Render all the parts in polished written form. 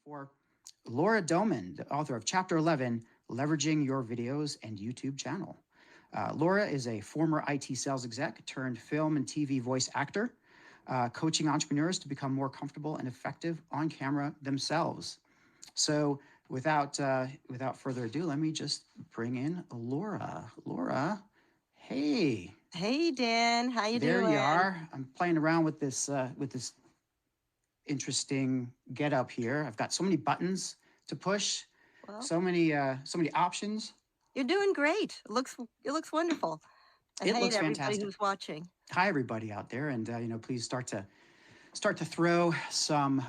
for Laura Doman, the author of Chapter 11, Leveraging Your Videos and YouTube Channel. Laura is a former IT sales exec turned film and TV voice actor, coaching entrepreneurs to become more comfortable and effective on camera themselves. So without further ado, let me just bring in Laura. Laura, hey. Hey, Dan, how you There doing? you are. I'm playing around with this interesting get up here. I've got so many buttons to push, Well, so many options. you're doing great. It looks wonderful. And It hey looks to everybody fantastic. who's watching. Hi everybody out there, and please start to throw some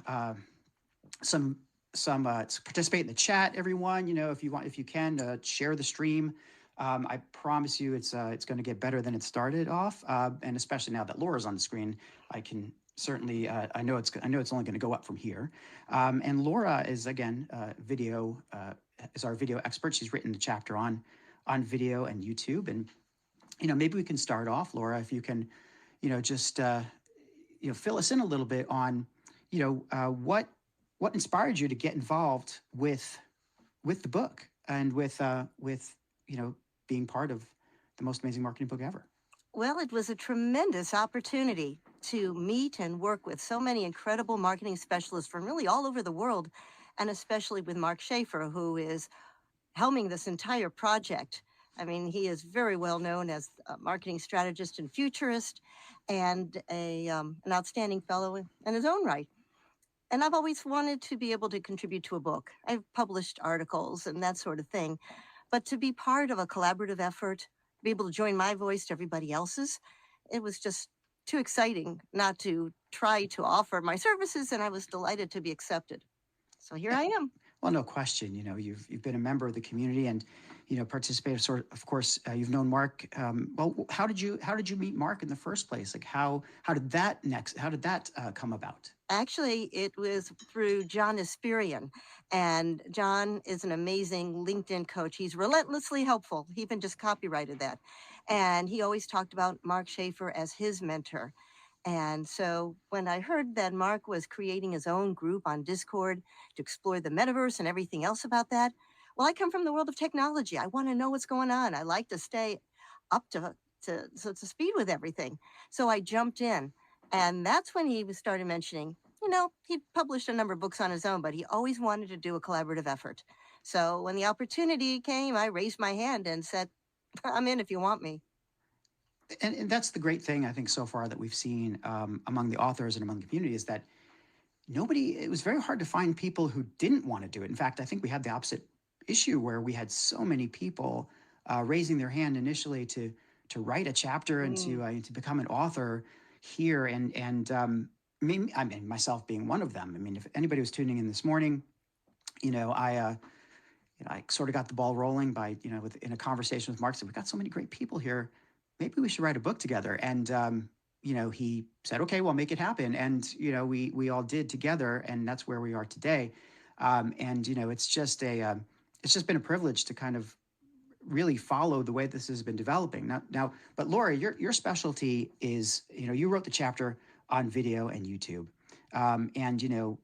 participate in the chat, everyone. If you want, if you can, share the stream. I promise you, it's going to get better than it started off, and especially now that Laura's on the screen, I can certainly I know it's only going to go up from here. And Laura is again video is our video expert. She's written the chapter on video and YouTube, and maybe we can start off, Laura, if you can, just fill us in a little bit on what inspired you to get involved with the book and with being part of the most amazing marketing book ever. Well, it was a tremendous opportunity to meet and work with so many incredible marketing specialists from really all over the world, and especially with Mark Schaefer, who is helming this entire project. I mean, he is very well known as a marketing strategist and futurist, and an outstanding fellow in his own right. And I've always wanted to be able to contribute to a book. I've published articles and that sort of thing. But to be part of a collaborative effort, be able to join my voice to everybody else's, it was just too exciting not to try to offer my services, and I was delighted to be accepted. So here I am. Well, no question. You've been a member of the community, and participated. Of course, you've known Mark. Well, how did you meet Mark in the first place? Like how did that come about? Actually, it was through John Esperian, and John is an amazing LinkedIn coach. He's relentlessly helpful. He even just copyrighted that, and he always talked about Mark Schaefer as his mentor. And so when I heard that Mark was creating his own group on Discord to explore the metaverse and everything else about that, well, I come from the world of technology. I want to know what's going on. I like to stay up to speed with everything. So I jumped in. And that's when he started mentioning, he published a number of books on his own, but he always wanted to do a collaborative effort. So when the opportunity came, I raised my hand and said, I'm in if you want me. And that's the great thing, I think, so far that we've seen among the authors and among the community is that it was very hard to find people who didn't want to do it. In fact, I think we had the opposite issue where we had so many people raising their hand initially to write a chapter and to become an author here. And I mean, myself being one of them. I mean, if anybody was tuning in this morning, I sort of got the ball rolling by, in a conversation with Mark, said, we've got so many great people here. Maybe we should write a book together. And, he said, okay, well, make it happen. And, we all did together, and that's where we are today. And, it's just been a privilege to kind of really follow the way this has been developing. Now, but Laura, your specialty is, you wrote the chapter on video and YouTube. And,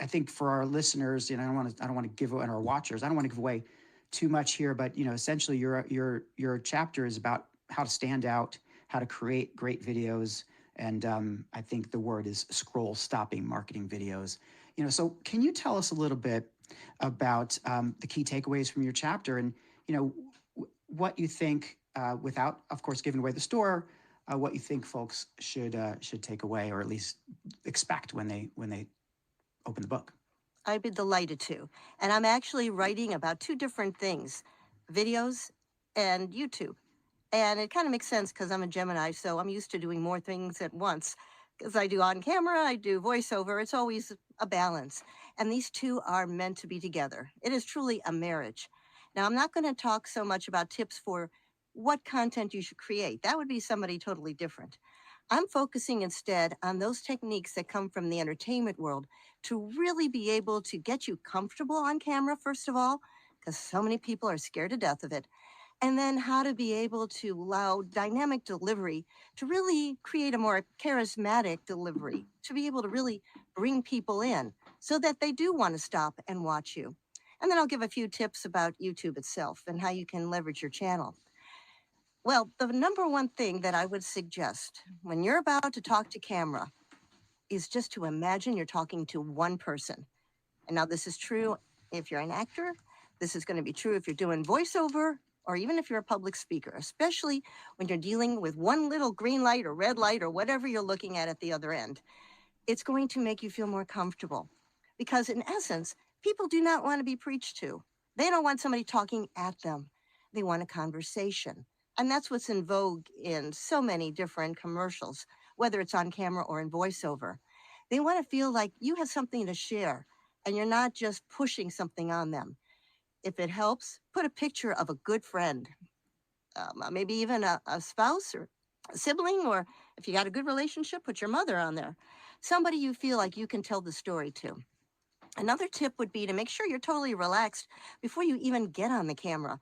I think for our listeners, I don't want to give away, and our watchers, I don't want to give away too much here, but essentially your chapter is about how to stand out, how to create great videos, and I think the word is scroll stopping marketing videos. So can you tell us a little bit about the key takeaways from your chapter, and what you think, without of course giving away the store, what you think folks should take away, or at least expect when they open the book? I'd be delighted to. And I'm actually writing about two different things, videos and YouTube. And it kind of makes sense because I'm a Gemini, so I'm used to doing more things at once. Because I do on camera, I do voiceover. It's always a balance. And these two are meant to be together. It is truly a marriage. Now, I'm not going to talk so much about tips for what content you should create. That would be somebody totally different. I'm focusing instead on those techniques that come from the entertainment world to really be able to get you comfortable on camera, first of all, because so many people are scared to death of it. and then how to be able to allow dynamic delivery to really create a more charismatic delivery, to be able to really bring people in so that they do want to stop and watch you. And then I'll give a few tips about YouTube itself and how you can leverage your channel. Well, the number one thing that I would suggest when you're about to talk to camera is just to imagine you're talking to one person. And now this is true if you're an actor, this is going to be true if you're doing voiceover, or even if you're a public speaker, especially when you're dealing with one little green light or red light or whatever you're looking at the other end. It's going to make you feel more comfortable because, in essence, people do not want to be preached to. They don't want somebody talking at them, they want a conversation. And that's what's in vogue in so many different commercials, whether it's on camera or in voiceover. They want to feel like you have something to share and you're not just pushing something on them. If it helps, put a picture of a good friend, maybe even a spouse or a sibling, or if you got a good relationship, put your mother on there. Somebody you feel like you can tell the story to. Another tip would be to make sure you're totally relaxed before you even get on the camera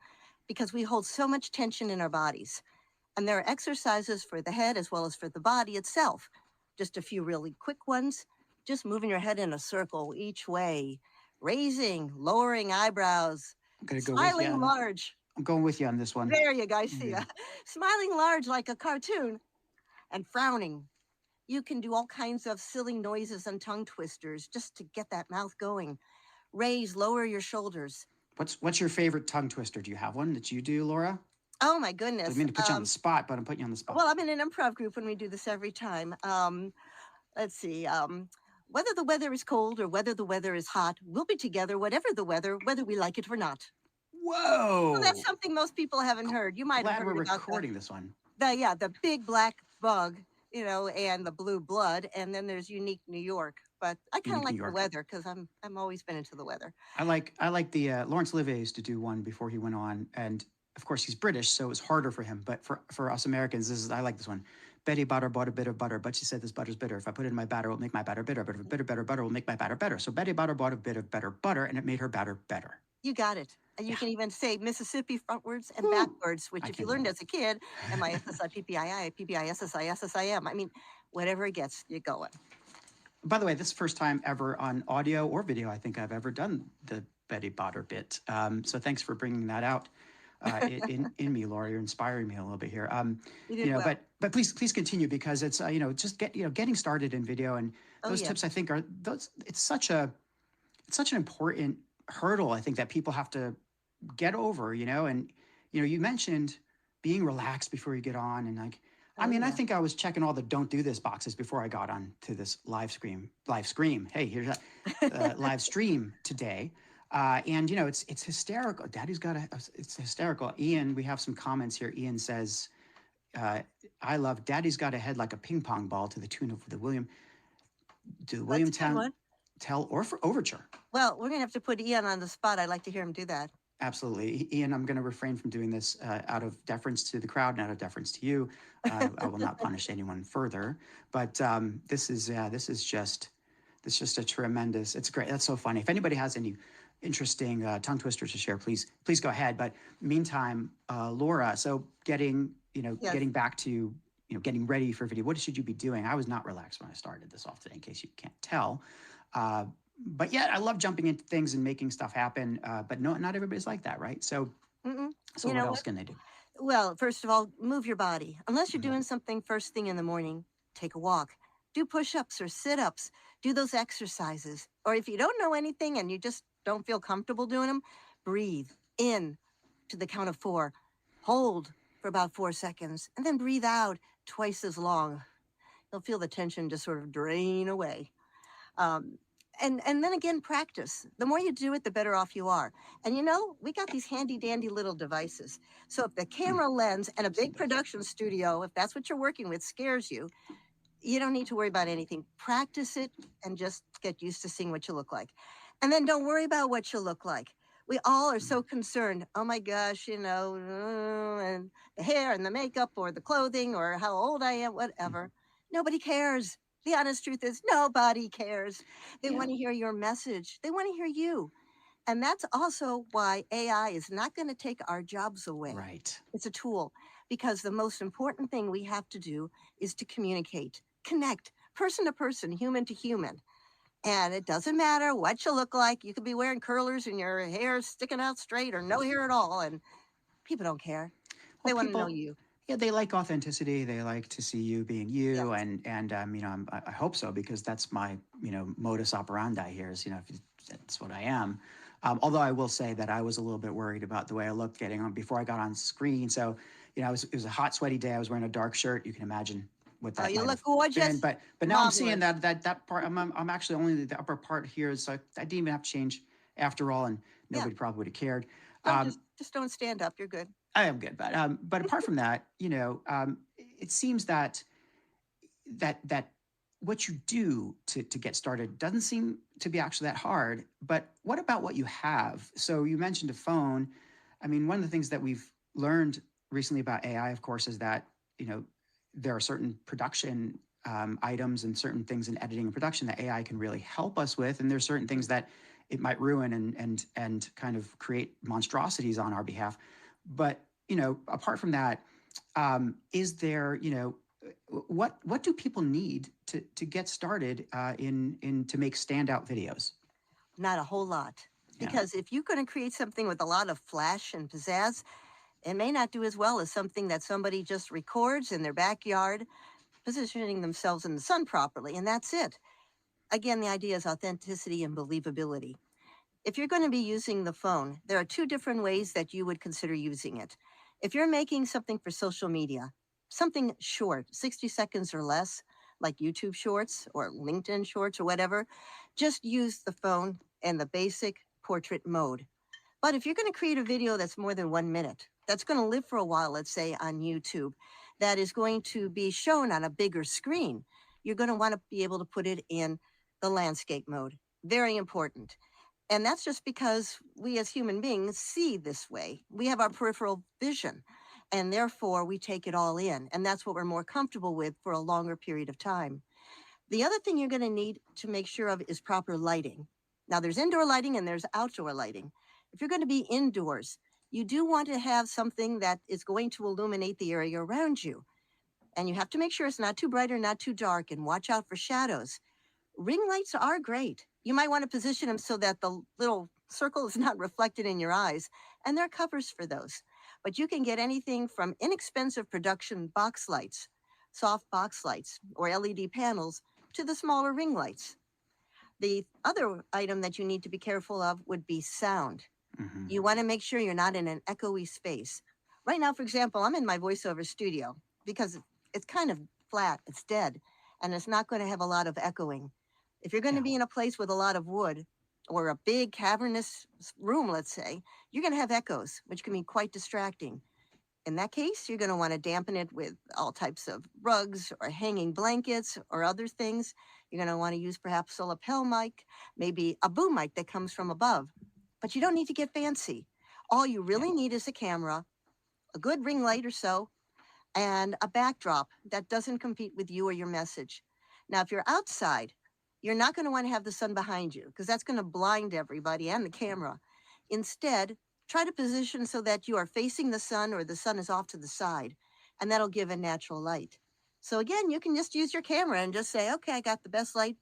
because we hold so much tension in our bodies. And there are exercises for the head as well as for the body itself. Just a few really quick ones. Just moving your head in a circle each way, raising, lowering eyebrows, I'm gonna go with you. smiling large. I'm going with you on this one. There you guys see Yeah. ya. Smiling large like a cartoon and frowning. You can do all kinds of silly noises and tongue twisters just to get that mouth going. Raise, lower your shoulders. What's your favorite tongue twister? Do you have one that you do, Laura? Oh my I goodness. didn't mean to put you on the spot, but I'm putting you on the spot. Well, I'm in an improv group and we do this every time. Let's see. Whether the weather is cold or whether the weather is hot, we'll be together, whatever the weather, whether we like it or not. Whoa! Well, that's something most people haven't heard. You might have Glad we're heard about recording this one. the big black bug, and the blue blood, and then there's unique New York. But I kind of Unique like New the York. weather because I'm always been into the weather. I like the Lawrence Olivier used to do one before he went on, and of course he's British, so it was harder for him. But for us Americans, I like this one. Betty Butter bought a bit of butter, but she said this butter's bitter. If I put it in my batter, it'll make my batter bitter. But if a bitter butter will make my batter better. So Betty Butter bought a bit of better butter, and it made her batter better. You got it. And you Yeah. can even say Mississippi frontwards and Woo. backwards, which I if can you do learned that. as a kid, MISSIPPII, PBISSISSIM. I mean, whatever it gets, you're going. By the way, this is the first time ever on audio or video I think I've ever done the Betty Butter bit. So thanks for bringing that out in me, Laura. You're inspiring me a little bit here. You did well. But please continue because it's just getting started in video, and those yeah. tips I think are those. It's such an important hurdle I think that people have to get over. And you mentioned being relaxed before you get on, and like. I mean, I think I was checking all the "don't do this" boxes before I got on to this live stream. Hey, here's a live stream today, and it's hysterical. It's hysterical. Ian, we have some comments here. Ian says, "I love Daddy's got a head like a ping pong ball to the tune of the William Tell or for overture." Well, we're gonna have to put Ian on the spot. I'd like to hear him do that. Absolutely. Ian, I'm going to refrain from doing this out of deference to the crowd and out of deference to you. I will not punish anyone further. But this is just a tremendous, it's great. That's so funny. If anybody has any interesting tongue twisters to share, please go ahead. But meantime, Laura, so getting back to, getting ready for video, what should you be doing? I was not relaxed when I started this off today, in case you can't tell. But yeah, I love jumping into things and making stuff happen. But no, not everybody's like that, right? So, so what else can they do? Well, first of all, move your body. Unless you're doing something first thing in the morning, take a walk. Do push-ups or sit-ups. Do those exercises. Or if you don't know anything and you just don't feel comfortable doing them, breathe in to the count of 4. Hold for about 4 seconds. And then breathe out twice as long. You'll feel the tension just sort of drain away. And then again, practice. The more you do it, the better off you are. And we got these handy dandy little devices. So if the camera lens and a big production studio, if that's what you're working with, scares you, you don't need to worry about anything. Practice it and just get used to seeing what you look like. And then don't worry about what you look like. We all are so concerned. Oh my gosh, and the hair and the makeup or the clothing or how old I am, whatever. Nobody cares. The honest truth is nobody cares. They want to hear your message. They want to hear you. And that's also why AI is not going to take our jobs away. Right. It's a tool, because the most important thing we have to do is to communicate, connect, person to person, human to human. And it doesn't matter what you look like. You could be wearing curlers and your hair sticking out straight or no hair at all. And people don't care. Well, They want to know people, you. yeah, they like authenticity. They like to see you being Yes. you, and you know, I hope so, because that's my, you know, modus operandi here. Is, you know, if that's what I am. Although I will say that I was a little bit worried about the way I looked getting on before I got on screen. So, you know, it was a hot, sweaty day. I was wearing a dark shirt. You can imagine what Oh, that you might look have been. gorgeous. But now I'm seeing Marvelous. that part. I'm actually only the upper part here, so I didn't even have to change after all, and Yeah. nobody probably would have cared. Don't Um, just don't stand up. You're good. I am good, but apart from that, you know, it seems that that what you do to get started doesn't seem to be actually that hard. But what about what you have? So you mentioned a phone. I mean, one of the things that we've learned recently about AI, of course, is that, you know, there are certain production items and certain things in editing and production that AI can really help us with, and there's certain things that it might ruin and kind of create monstrosities on our behalf. But, you know, apart from that, is there, you know, what do people need to get started in to make standout videos? Not a whole lot. Yeah. Because if you're going to create something with a lot of flash and pizzazz, it may not do as well as something that somebody just records in their backyard, positioning themselves in the sun properly, and that's it. Again, the idea is authenticity and believability. If you're going to be using the phone, there are two different ways that you would consider using it. If you're making something for social media, something short, 60 seconds or less, like YouTube shorts or LinkedIn shorts or whatever, just use the phone in the basic portrait mode. But if you're going to create a video that's more than 1 minute, that's going to live for a while, let's say on YouTube, that is going to be shown on a bigger screen, you're going to want to be able to put it in the landscape mode. Very important. And that's just because we as human beings see this way. We have our peripheral vision, and therefore we take it all in. And that's what we're more comfortable with for a longer period of time. The other thing you're going to need to make sure of is proper lighting. Now, there's indoor lighting and there's outdoor lighting. If you're going to be indoors, you do want to have something that is going to illuminate the area around you. And you have to make sure it's not too bright or not too dark, and watch out for shadows. Ring lights are great. You might want to position them so that the little circle is not reflected in your eyes, and there are covers for those. But you can get anything from inexpensive production box lights, soft box lights, or LED panels, to the smaller ring lights. The other item that you need to be careful of would be sound. Hmm. You want to make sure you're not in an echoey space. Right now, for example, I'm in my voiceover studio because it's kind of flat, it's dead, and it's not going to have a lot of echoing. If you're going to Yeah. be in a place with a lot of wood or a big cavernous room, let's say, you're going to have echoes, which can be quite distracting. In that case, you're going to want to dampen it with all types of rugs or hanging blankets or other things. You're going to want to use perhaps a lapel mic, maybe a boom mic that comes from above. But you don't need to get fancy. All you Yeah. really need is a camera, a good ring light or so, and a backdrop that doesn't compete with you or your message. Now, if you're outside, you're not going to want to have the sun behind you because that's going to blind everybody and the camera. Instead, try to position so that you are facing the sun or the sun is off to the side, and that'll give a natural light. So, again, you can just use your camera and just say, okay, I got the best light,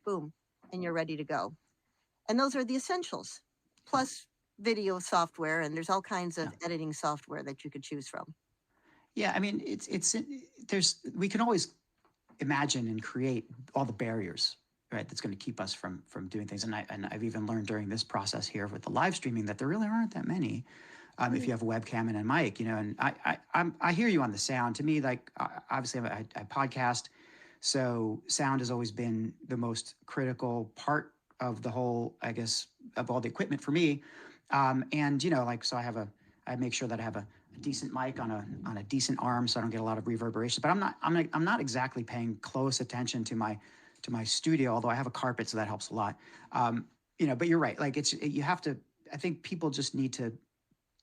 boom, and you're ready to go. And those are the essentials, Yeah. plus video software, and there's all kinds Yeah. of editing software that you could choose from. Yeah. I mean, there's we can always imagine and create all the barriers, right, that's going to keep us from doing things. And I've even learned during this process here with the live streaming that there really aren't that many. If you have a webcam and a mic, you know, and I hear you on the sound. To me, like, obviously I podcast, so sound has always been the most critical part of the whole, I guess, of all the equipment for me. And you know, like, so I make sure that I have a decent mic on a decent arm, so I don't get a lot of reverberation. But I'm not exactly paying close attention to my studio, although I have a carpet, so that helps a lot. You know, but you're right. Like, you have to. I think people just need to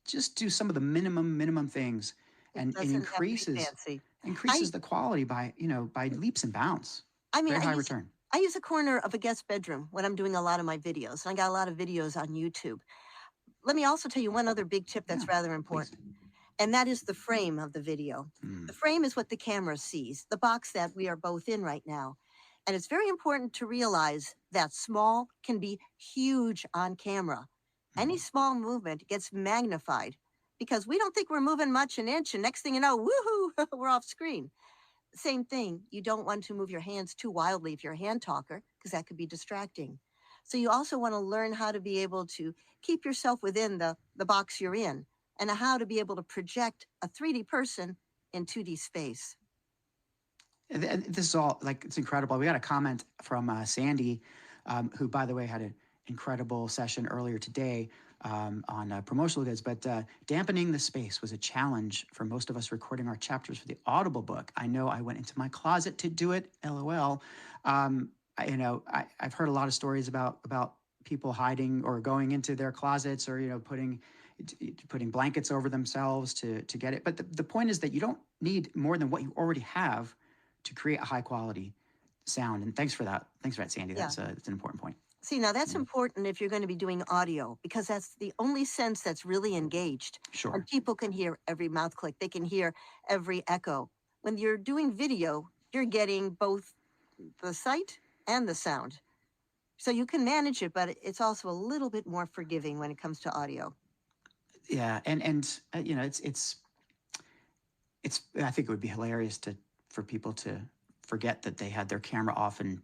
just do some of the minimum things, It and doesn't have to be fancy. I increases the quality by, you know, by leaps and bounds. I mean, Very high return. I use a corner of a guest bedroom when I'm doing a lot of my videos. And I got a lot of videos on YouTube. Let me also tell you one other big tip Yeah, that's rather please. important, and that is the frame of the video. Mm, The frame is what the camera sees, the box that we are both in right now. And it's very important to realize that small can be huge on camera. Any mm. small movement gets magnified because we don't think we're moving much an inch, and next thing you know, woohoo, we're off screen. Same thing, you don't want to move your hands too wildly if you're a hand talker, because that could be distracting. So you also want to learn how to be able to keep yourself within the box you're in and how to be able to project a 3D person in 2D space. And this is all like it's incredible. We got a comment from Sandy, who, by the way, had an incredible session earlier today on promotional goods. But dampening the space was a challenge for most of us recording our chapters for the Audible book. I know I went into my closet to do it. LOL. I've heard a lot of stories about people hiding or going into their closets, or putting blankets over themselves to get it. But the point is that you don't need more than what you already have to create a high quality sound. And thanks for that. Thanks for that, Sandy. Yeah. That's an important point. See, now that's Mm, important if you're going to be doing audio because that's the only sense that's really engaged. And sure. people can hear every mouth click, they can hear every echo. When you're doing video, you're getting both the sight and the sound. So you can manage it, but it's also a little bit more forgiving when it comes to audio. Yeah, and it's. I think it would be hilarious for people to forget that they had their camera off and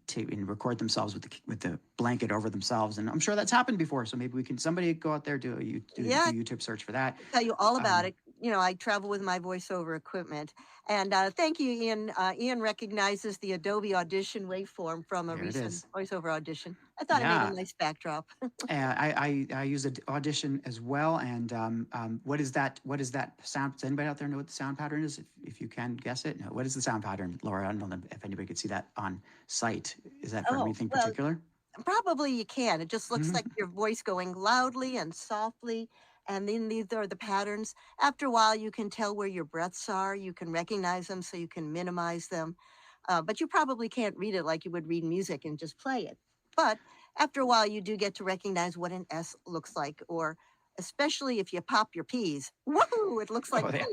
record themselves with the blanket over themselves. And I'm sure that's happened before. So maybe somebody go out there do Yeah, YouTube search for that. tell you all about Um, it. You know, I travel with my voiceover equipment. And thank you, Ian. Ian recognizes the Adobe Audition waveform from a there it recent is. voiceover audition. I thought it made a Yeah, nice backdrop. I use Audition as well. And what is that? What is that sound? Does anybody out there know what the sound pattern is? If you can guess it, no. What is the sound pattern, Laura? I don't know if anybody could see that on site. Is that from Oh, anything well, particular? probably you can. It just looks like your voice going loudly and softly. And then these are the patterns. After a while, you can tell where your breaths are. You can recognize them so you can minimize them. But you probably can't read it like you would read music and just play it. But after a while, you do get to recognize what an S looks like, or especially if you pop your P's. Woohoo! It looks like, Oh, yeah.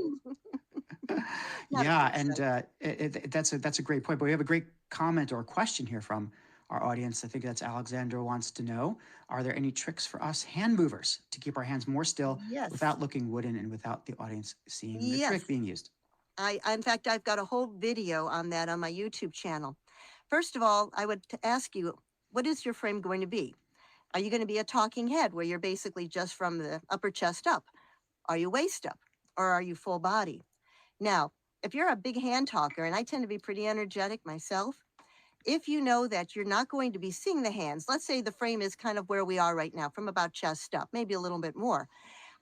not a Yeah, big and sense. that's a great point. But we have a great comment or question here from our audience. I think that's Alexandra wants to know: are there any tricks for us hand movers to keep our hands more still Yes. without looking wooden and without the audience seeing the Yes. trick being used? In fact, I've got a whole video on that on my YouTube channel. First of all, I would ask you, what is your frame going to be? Are you going to be a talking head where you're basically just from the upper chest up? Are you waist up? Or are you full body? Now, if you're a big hand talker, and I tend to be pretty energetic myself, if you know that you're not going to be seeing the hands, let's say the frame is kind of where we are right now, from about chest up, maybe a little bit more.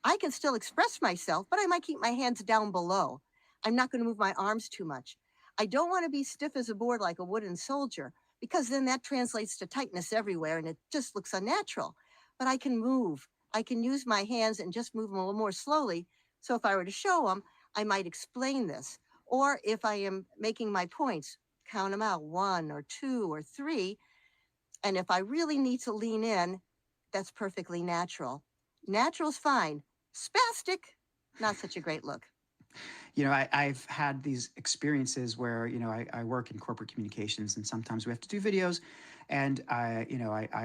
I can still express myself, but I might keep my hands down below. I'm not going to move my arms too much. I don't want to be stiff as a board like a wooden soldier because then that translates to tightness everywhere and it just looks unnatural. But I can move. I can use my hands and just move them a little more slowly. So if I were to show them, I might explain this. Or if I am making my points, count them out, one or two or three. And if I really need to lean in, that's perfectly natural. Natural's fine. Spastic, not such a great look. I've had these experiences where, I work in corporate communications and sometimes we have to do videos. And I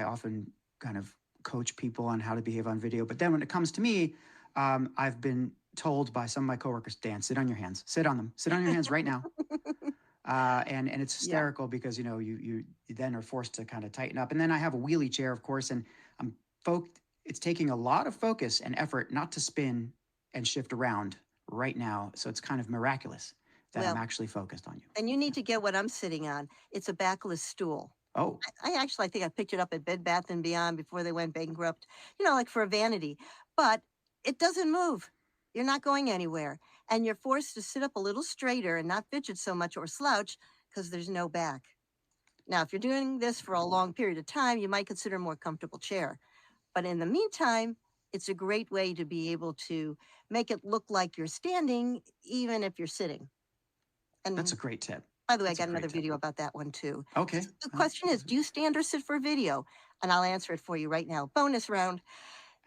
often kind of coach people on how to behave on video. But then when it comes to me, I've been told by some of my coworkers, Dan, sit on your hands, sit on them, sit on your hands right now. And it's Yeah. hysterical because, you then are forced to kind of tighten up. And then I have a wheelie chair, of course, and I'm it's taking a lot of focus and effort not to spin and shift around right now. So it's kind of miraculous that I'm Well, actually focused on you. and you need to get what I'm sitting on. It's a backless stool. Oh, I think I picked it up at Bed Bath and Beyond before they went bankrupt, like for a vanity. But it doesn't move. You're not going anywhere. And you're forced to sit up a little straighter and not fidget so much or slouch because there's no back. Now, if you're doing this for a long period of time, you might consider a more comfortable chair. But in the meantime, it's a great way to be able to make it look like you're standing, even if you're sitting. that's a And great tip. By the way, I That's a got another great tip. video about that one too. Okay. The question is, do you stand or sit for video? And I'll answer it for you right now. Bonus round.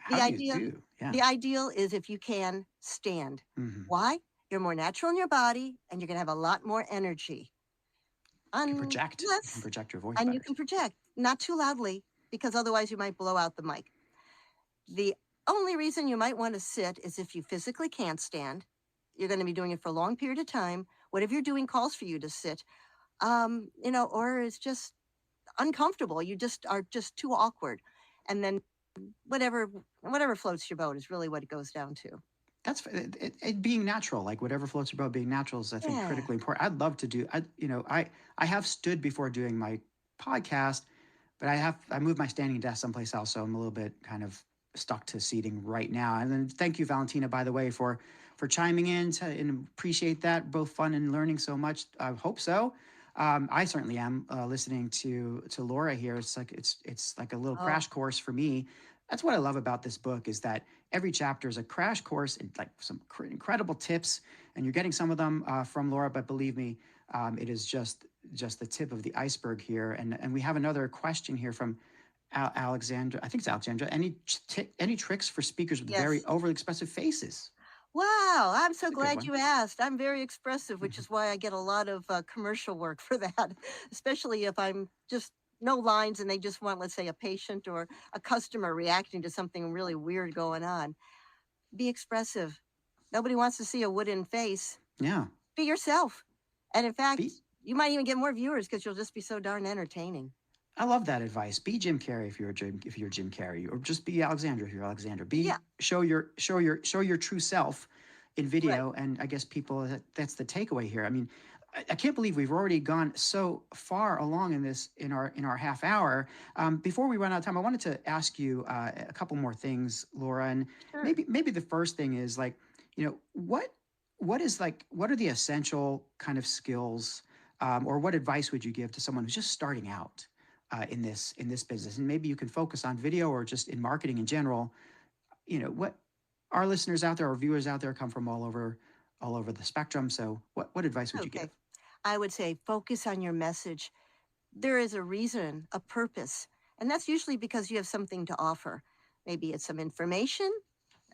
The How do you idea, do? Yeah. the ideal is if you can stand. Hmm. Why? You're more natural in your body and you're going to have a lot more energy. You can project. You can Unless, project your voice and you better. can project, not too loudly, because otherwise you might blow out the mic. The only reason you might want to sit is if you physically can't stand. You're going to be doing it for a long period of time. Whatever you're doing calls for you to sit. Or it's just uncomfortable. You just are just too awkward. And then whatever floats your boat is really what it goes down to. That's it being natural, like whatever floats your boat. Being natural is, I think, Yeah. critically important. I'd love to do. I have stood before doing my podcast, but I moved my standing desk someplace else, so I'm a little bit kind of stuck to seating right now. And then thank you, Valentina, by the way, for chiming in and appreciate that. Both fun and learning so much. I hope so. I certainly am listening to Laura here. It's like a little Oh, crash course for me. That's what I love about this book is that every chapter is a crash course and like some incredible tips, and you're getting some of them from Laura. But believe me, it is just the tip of the iceberg here. And we have another question here from Alexandra. I think it's Alexandra. Any tricks for speakers with very yes. overly expressive faces? Wow, I'm so It's a good glad one. you asked. I'm very expressive, which Mhm. is why I get a lot of commercial work for that, especially if I'm just no lines and they just want, let's say, a patient or a customer reacting to something really weird going on. Be expressive. Nobody wants to see a wooden face. Yeah. Be yourself. And in fact, Be you might even get more viewers because you'll just be so darn entertaining. I love that advice. Be Jim Carrey if you're Jim Carrey, or just be Alexandra if you're Alexandra. Yeah, Show your true self in right. video, and I guess people that's the takeaway here. I mean, I can't believe we've already gone so far along in this in our half hour. Before we run out of time, I wanted to ask you a couple more things, Laura, and Sure. maybe the first thing is like, what are the essential kind of skills, or what advice would you give to someone who's just starting out? In this business, and maybe you can focus on video or just in marketing in general. What our listeners out there, our viewers out there, come from all over the spectrum. So, what advice would you give? Okay. I would say focus on your message. There is a reason, a purpose, and that's usually because you have something to offer. Maybe it's some information,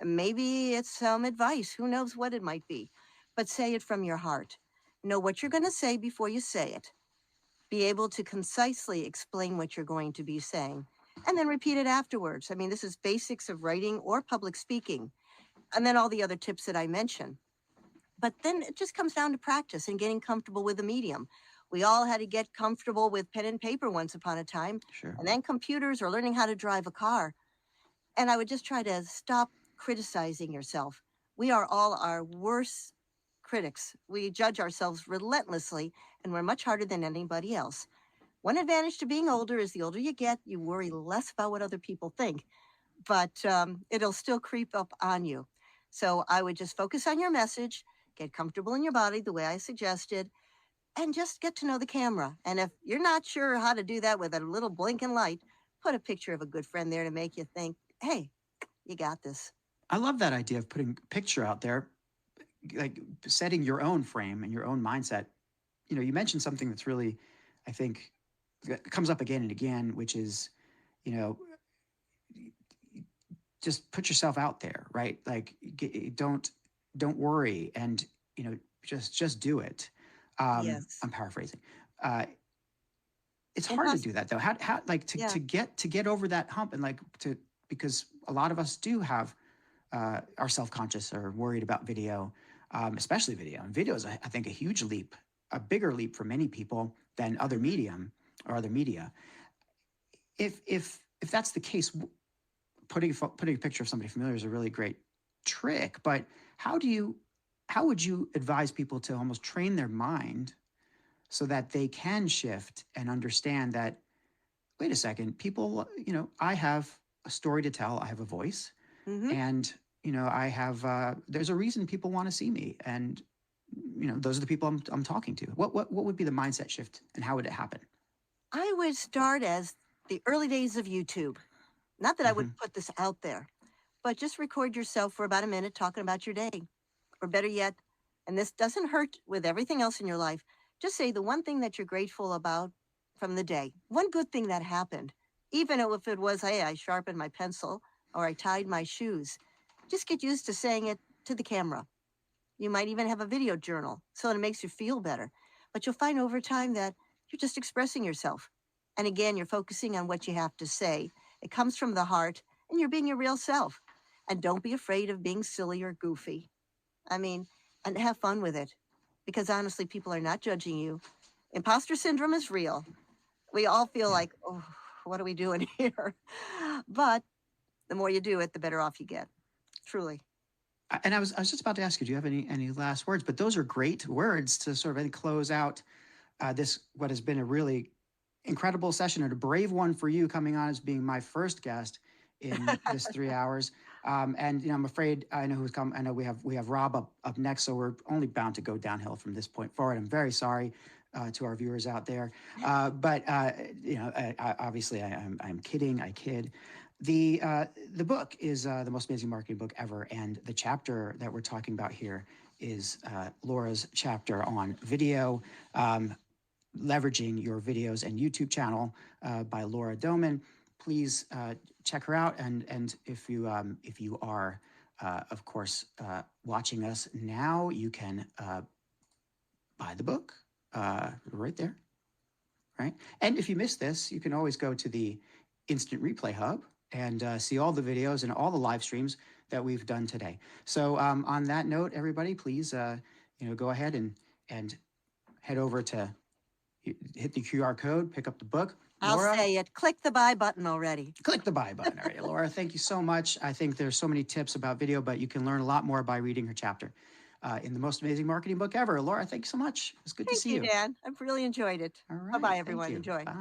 maybe it's some advice. Who knows what it might be? But say it from your heart. Know what you're going to say before you say it. Be able to concisely explain what you're going to be saying and then repeat it afterwards. I mean, this is basics of writing or public speaking, and then all the other tips that I mentioned. But then it just comes down to practice and getting comfortable with the medium. We all had to get comfortable with pen and paper once upon a time, Sure. and then computers or learning how to drive a car. And I would just try to stop criticizing yourself. We are all our worst critics. We judge ourselves relentlessly, and we're much harder than anybody else. One advantage to being older is the older you get, you worry less about what other people think, but it'll still creep up on you. So I would just focus on your message, get comfortable in your body the way I suggested, and just get to know the camera. And if you're not sure how to do that with a little blinking light, put a picture of a good friend there to make you think, hey, you got this. I love that idea of putting a picture out there, like setting your own frame and your own mindset. You mentioned something that's really, I think, that comes up again and again, which is, you know, just put yourself out there, right? Like, don't worry, and just do it. Yes. I'm paraphrasing. Uh, it's hard to do Impossible. that though. How like Yeah. to get over that hump, and like to because a lot of us do have are self conscious or worried about video, especially video. And video is, I think, a huge leap, a bigger leap for many people than other Mhm. medium or other media. If that's the case, putting a picture of somebody familiar is a really great trick. But how do you how would you advise people to almost train their mind so that they can shift and understand that, wait a second, people, I have a story to tell, I have a voice, Hmm. and I have there's a reason people want to see me, and those are the people I'm talking to. What would be the mindset shift, and how would it happen? I would start as the early days of YouTube. Not that I Hmm. would put this out there, but just record yourself for about a minute talking about your day. Or better yet, and this doesn't hurt with everything else in your life, Just say the one thing that you're grateful about from the day, one good thing that happened, even if it was, hey, I sharpened my pencil or I tied my shoes. Just get used to saying it to the camera. You might even have a video journal so it makes you feel better. But you'll find over time that you're just expressing yourself. And again, you're focusing on what you have to say. It comes from the heart and you're being your real self. And don't be afraid of being silly or goofy. I mean, and have fun with it because honestly, people are not judging you. Imposter syndrome is real. We all feel Yeah. like, oh, what are we doing here? But the more you do it, the better off you get. Truly. And I was just about to ask you, do you have any last words? But those are great words to sort of close out this what has been a really incredible session and a brave one for you coming on as being my first guest in this 3 hours. And I'm afraid I know who's come. I know we have Rob up next, so we're only bound to go downhill from this point forward. I'm very sorry to our viewers out there, but obviously I'm kidding. I kid. The book is the most amazing marketing book ever, and the chapter that we're talking about here is Laura's chapter on video. Leveraging your videos and YouTube channel by Laura Doman. Please check her out, and if you are, of course, watching us now, you can buy the book right there, right? And if you missed this, you can always go to the Instant Replay Hub and see all the videos and all the live streams that we've done today. So on that note, everybody, please go ahead and head over to hit the QR code, pick up the book. I'll Laura, say it. Click the buy button already. click the buy button. All right, Laura, thank you so much. I think there's so many tips about video, but you can learn a lot more by reading her chapter in the most amazing marketing book ever. Laura, thank you so much. It's good to Thank see you, you. Dan. I've really enjoyed it. All right, Bye bye, thank everyone. you. Enjoy. Bye.